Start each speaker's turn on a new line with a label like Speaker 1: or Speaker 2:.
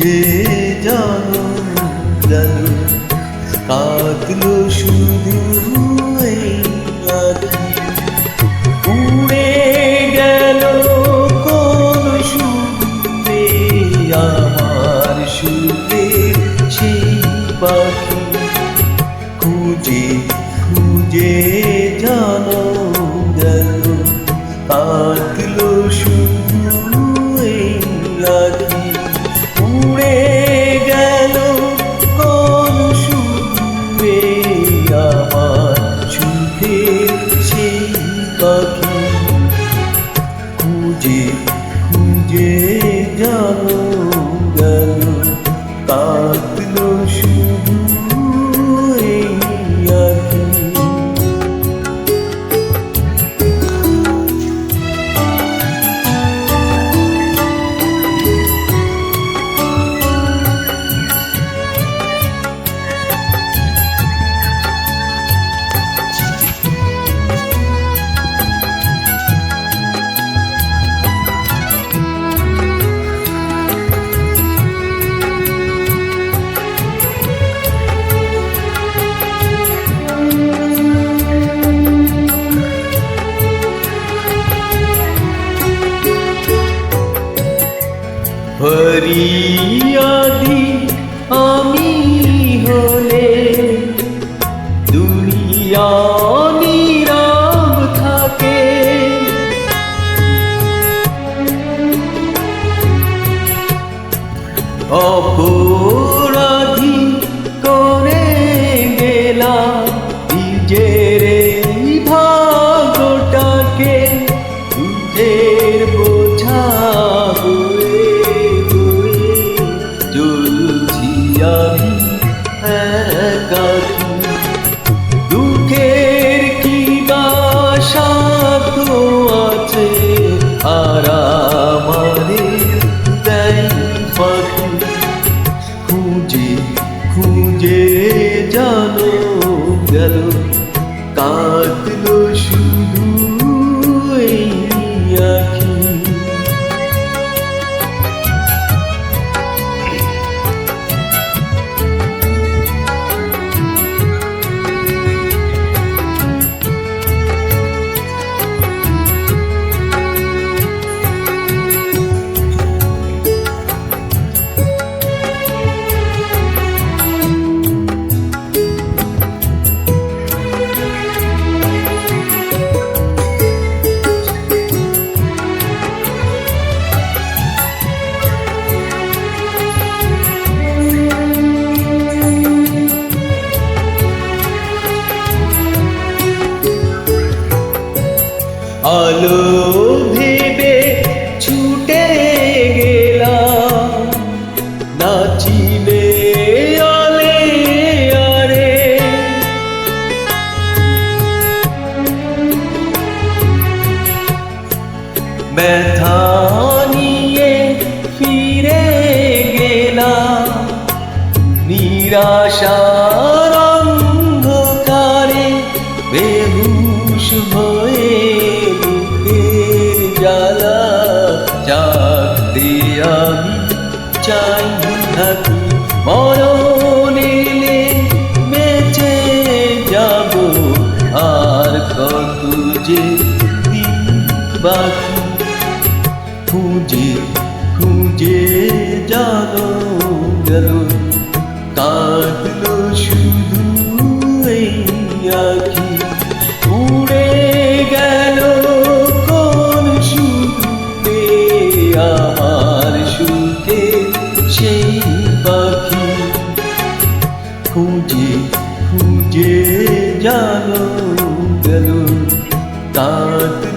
Speaker 1: খুঁজে জানো গেল কাঁদলো শুধু এই আঁখি। উড়ে গেল কোন সুরে আমার সুরে সেই পাখি। খুঁজে খুঁজে জানো গেল কাঁদলো শুধু এই আঁখি। উড়ে গেল কোন সুরে আমার সুখের সেই পাখি। খুঁজে খুঁজে জানো গেল কাঁদলো শুধু এই আঁখি। ফরিয়াদি আমি হলে দুনিয়া নীরব থাকে। অপরাধী করে গেলাম নিজের এই ভাগ্যটাকে। দুঃখের বোঝা চলছি আমি একাকী। দুঃখের কি বা সাধ্য আছে আর আমারে দেয় ফাঁকি। খুঁজে খুঁজে জানো গেল কাঁদলো শুধু এই আঁখি। আলো ভেবে ছুটে গেলাম নাচিবে আলে আরে। ব্যথা নিয়ে ফিরে গেলাম নিরাশার অন্ধকারে। বেহুশ হয়ে জ্বালা জাগতে আমি চাই থাকি। মরণ এলে বেঁচে যাব আর কত যে দিন বাকি। খুঁজে খুঁজে জানো গেল কাঁদলো শুধু এই আঁখি। উড়ে গেল কোন সুরে আমার সুখে সেই পাখি। খুঁজে খুঁজে জানো গেল কাঁদলো